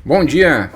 Bom dia!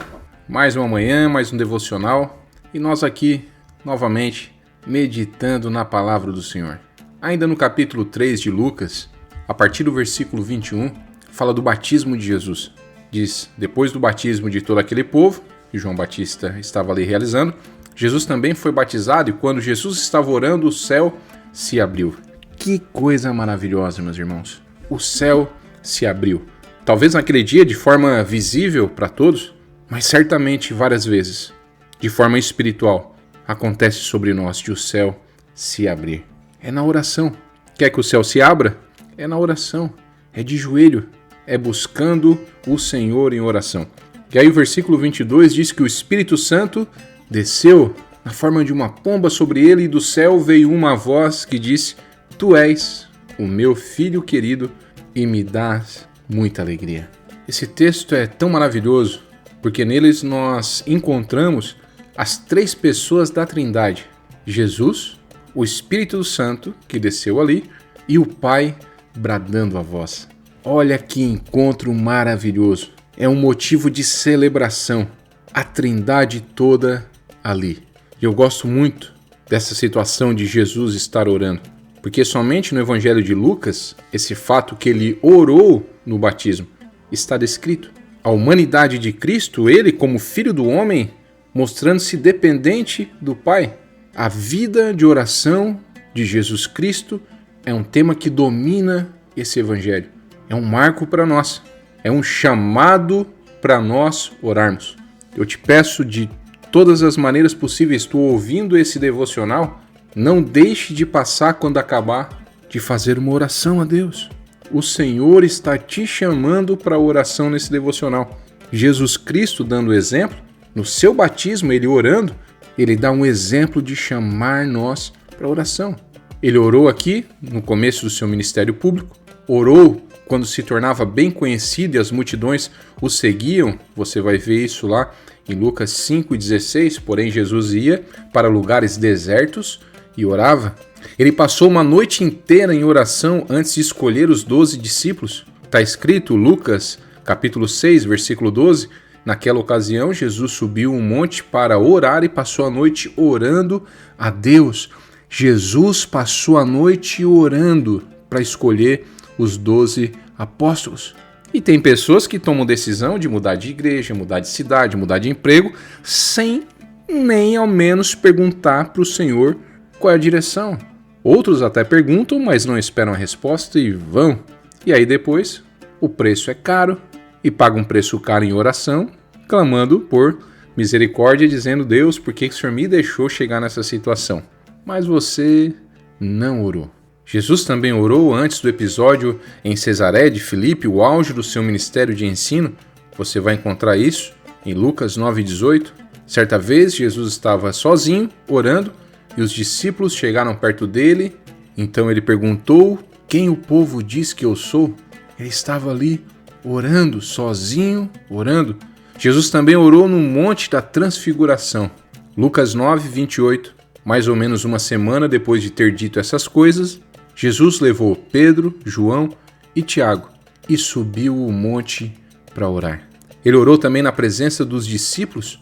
Mais uma manhã, mais um devocional e nós aqui novamente meditando na palavra do Senhor. Ainda no capítulo 3 de Lucas, a partir do versículo 21, fala do batismo de Jesus. Diz, depois do batismo de todo aquele povo, que João Batista estava ali realizando, Jesus também foi batizado e quando Jesus estava orando, o céu se abriu. Que coisa maravilhosa, meus irmãos! O céu se abriu. Talvez naquele dia de forma visível para todos, mas certamente várias vezes, de forma espiritual, acontece sobre nós de o céu se abrir. É na oração. Quer que o céu se abra? É na oração. É de joelho. É buscando o Senhor em oração. E aí o versículo 22 diz que o Espírito Santo desceu na forma de uma pomba sobre ele e do céu veio uma voz que disse: Tu és o meu filho querido e me dás muita alegria. Esse texto é tão maravilhoso porque neles nós encontramos as três pessoas da Trindade: Jesus, o Espírito Santo que desceu ali e o Pai bradando a voz. Olha que encontro maravilhoso! É um motivo de celebração, a Trindade toda ali. E eu gosto muito dessa situação de Jesus estar orando, porque somente no Evangelho de Lucas, esse fato que ele orou no batismo está descrito. A humanidade de Cristo, ele como Filho do Homem, mostrando-se dependente do Pai. A vida de oração de Jesus Cristo é um tema que domina esse Evangelho. É um marco para nós. É um chamado para nós orarmos. Eu te peço de todas as maneiras possíveis, estou ouvindo esse devocional, não deixe de passar quando acabar de fazer uma oração a Deus. O Senhor está te chamando para a oração nesse devocional. Jesus Cristo dando exemplo, no seu batismo, ele orando, ele dá um exemplo de chamar nós para a oração. Ele orou aqui, no começo do seu ministério público, orou quando se tornava bem conhecido e as multidões o seguiam. Você vai ver isso lá em Lucas 5,16, porém Jesus ia para lugares desertos e orava. Ele passou uma noite inteira em oração antes de escolher os 12 discípulos. Está escrito, Lucas capítulo 6, versículo 12, naquela ocasião Jesus subiu um monte para orar e passou a noite orando a Deus. Jesus passou a noite orando para escolher os 12 apóstolos. E tem pessoas que tomam decisão de mudar de igreja, mudar de cidade, mudar de emprego, sem nem ao menos perguntar para o Senhor qual é a direção. Outros até perguntam, mas não esperam a resposta e vão. E aí depois, o preço é caro e paga um preço caro em oração, clamando por misericórdia, dizendo: Deus, por que o Senhor me deixou chegar nessa situação? Mas você não orou. Jesus também orou antes do episódio em Cesaré de Filipe, o auge do seu ministério de ensino. Você vai encontrar isso em Lucas 9,18. Certa vez, Jesus estava sozinho, orando, e os discípulos chegaram perto dele. Então ele perguntou: quem o povo diz que eu sou? Ele estava ali, orando, sozinho, orando. Jesus também orou no Monte da Transfiguração. Lucas 9,28. Mais ou menos uma semana depois de ter dito essas coisas, Jesus levou Pedro, João e Tiago e subiu o monte para orar. Ele orou também na presença dos discípulos,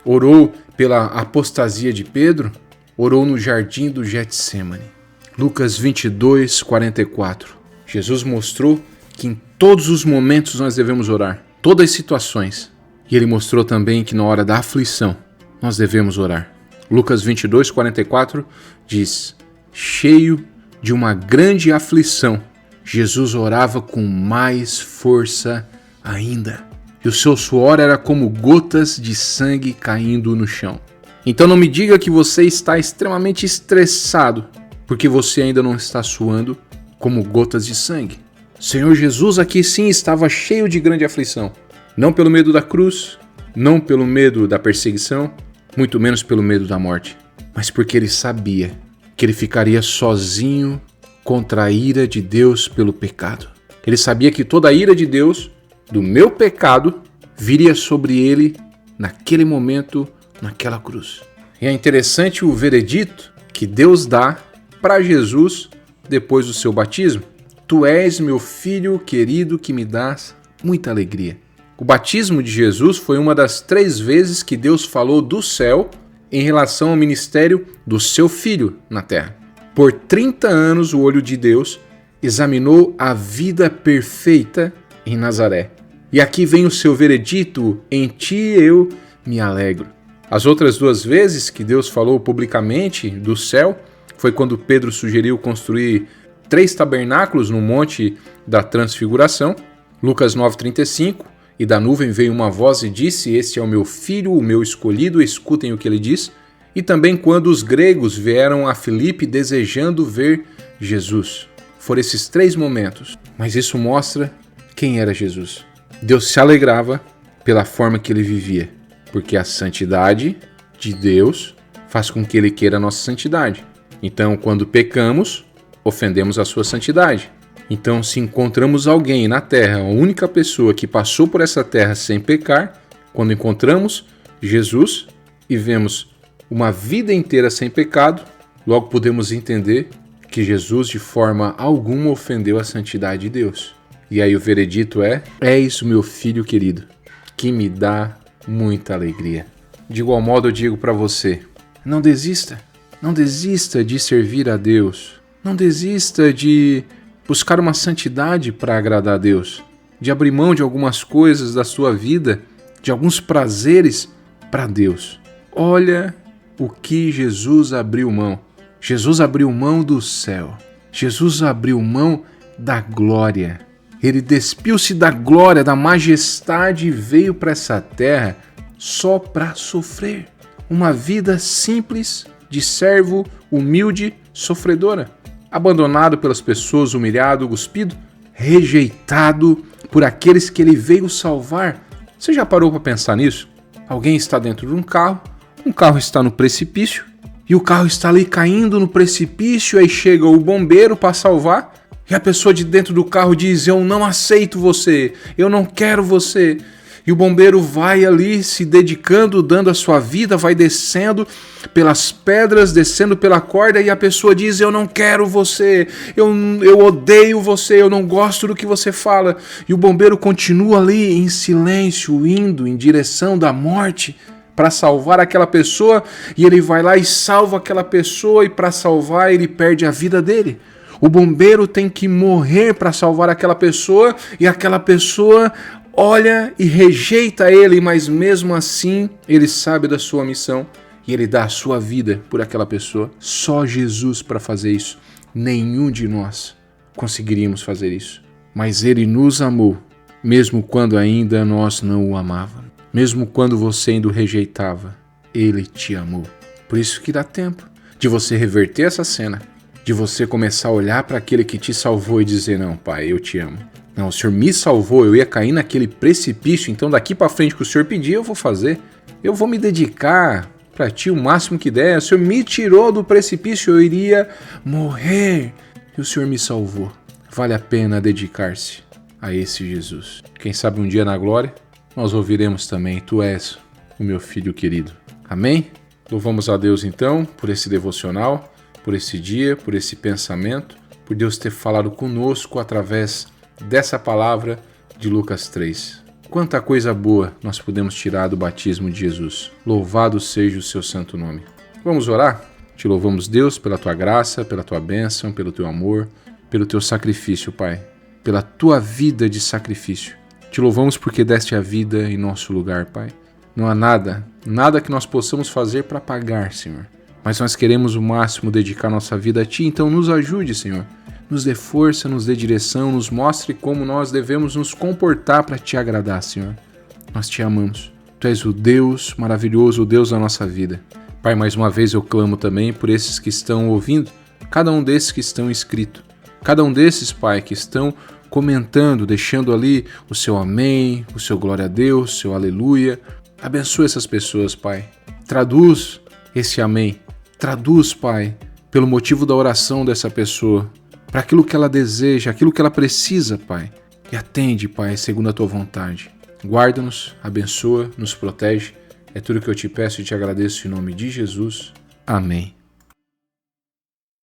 orou pela apostasia de Pedro, orou no jardim do Getsêmani. Lucas 22, 44. Jesus mostrou que em todos os momentos nós devemos orar, todas as situações. E ele mostrou também que na hora da aflição nós devemos orar. Lucas 22, 44 diz: cheio de uma grande aflição, Jesus orava com mais força ainda, e o seu suor era como gotas de sangue caindo no chão. Então não me diga que você está extremamente estressado, porque você ainda não está suando como gotas de sangue. O Senhor Jesus aqui sim estava cheio de grande aflição, não pelo medo da cruz, não pelo medo da perseguição, muito menos pelo medo da morte, mas porque ele sabia que ele ficaria sozinho contra a ira de Deus pelo pecado. Ele sabia que toda a ira de Deus, do meu pecado, viria sobre ele naquele momento, naquela cruz. E é interessante o veredito que Deus dá para Jesus depois do seu batismo. Tu és meu filho querido que me dás muita alegria. O batismo de Jesus foi uma das 3 vezes que Deus falou do céu em relação ao ministério do seu Filho na terra. Por 30 anos, o olho de Deus examinou a vida perfeita em Nazaré. E aqui vem o seu veredito: em ti eu me alegro. As outras 2 vezes que Deus falou publicamente do céu foi quando Pedro sugeriu construir 3 tabernáculos no Monte da Transfiguração, Lucas 9,35, e da nuvem veio uma voz e disse: este é o meu filho, o meu escolhido, escutem o que ele diz. E também quando os gregos vieram a Filipe desejando ver Jesus. Foram esses 3 momentos, mas isso mostra quem era Jesus. Deus se alegrava pela forma que ele vivia, porque a santidade de Deus faz com que ele queira a nossa santidade. Então, quando pecamos, ofendemos a sua santidade. Então, se encontramos alguém na terra, a única pessoa que passou por essa terra sem pecar, quando encontramos Jesus e vemos uma vida inteira sem pecado, logo podemos entender que Jesus de forma alguma ofendeu a santidade de Deus. E aí o veredito é isso, meu filho querido, que me dá muita alegria. De igual modo eu digo para você, não desista de servir a Deus, não desista de buscar uma santidade para agradar a Deus, de abrir mão de algumas coisas da sua vida, de alguns prazeres para Deus. Olha o que Jesus abriu mão. Jesus abriu mão do céu. Jesus abriu mão da glória. Ele despiu-se da glória, da majestade e veio para essa terra só para sofrer. Uma vida simples, de servo, humilde, sofredora. Abandonado pelas pessoas, humilhado, cuspido, rejeitado por aqueles que ele veio salvar. Você já parou para pensar nisso? Alguém está dentro de um carro está no precipício, e o carro está ali caindo no precipício, aí chega o bombeiro para salvar, e a pessoa de dentro do carro diz: eu não aceito você, eu não quero você. E o bombeiro vai ali se dedicando, dando a sua vida, vai descendo pelas pedras, descendo pela corda, e a pessoa diz: eu não quero você, eu odeio você, eu não gosto do que você fala. E o bombeiro continua ali em silêncio, indo em direção da morte para salvar aquela pessoa, e ele vai lá e salva aquela pessoa, e para salvar ele perde a vida dele. O bombeiro tem que morrer para salvar aquela pessoa, e aquela pessoa olha e rejeita ele, mas mesmo assim ele sabe da sua missão e ele dá a sua vida por aquela pessoa. Só Jesus para fazer isso. Nenhum de nós conseguiríamos fazer isso. Mas ele nos amou, mesmo quando ainda nós não o amávamos. Mesmo quando você ainda o rejeitava, ele te amou. Por isso que dá tempo de você reverter essa cena, de você começar a olhar para aquele que te salvou e dizer: não, pai, eu te amo. Não, o Senhor me salvou, eu ia cair naquele precipício, então daqui para frente que o Senhor pedir, eu vou fazer. Eu vou me dedicar para ti o máximo que der. O Senhor me tirou do precipício, eu iria morrer. E o Senhor me salvou. Vale a pena dedicar-se a esse Jesus. Quem sabe um dia na glória, nós ouviremos também: tu és o meu filho querido. Amém? Louvamos a Deus então por esse devocional, por esse dia, por esse pensamento, por Deus ter falado conosco através dessa palavra de Lucas 3. Quanta coisa boa nós podemos tirar do batismo de Jesus. Louvado seja o seu santo nome. Vamos orar? Te louvamos, Deus, pela tua graça, pela tua bênção, pelo teu amor, pelo teu sacrifício, Pai, pela tua vida de sacrifício. Te louvamos porque deste a vida em nosso lugar, Pai. Não há nada que nós possamos fazer para pagar, Senhor. Mas nós queremos o máximo dedicar nossa vida a Ti, então nos ajude, Senhor. Nos dê força, nos dê direção, nos mostre como nós devemos nos comportar para Te agradar, Senhor. Nós Te amamos. Tu és o Deus maravilhoso, o Deus da nossa vida. Pai, mais uma vez eu clamo também por esses que estão ouvindo, cada um desses que estão inscritos, cada um desses, Pai, que estão comentando, deixando ali o seu amém, o seu glória a Deus, o seu aleluia. Abençoa essas pessoas, Pai. Traduz esse amém. Traduz, Pai, pelo motivo da oração dessa pessoa, para aquilo que ela deseja, aquilo que ela precisa, Pai. E atende, Pai, segundo a Tua vontade. Guarda-nos, abençoa, nos protege. É tudo que eu te peço e te agradeço em nome de Jesus. Amém.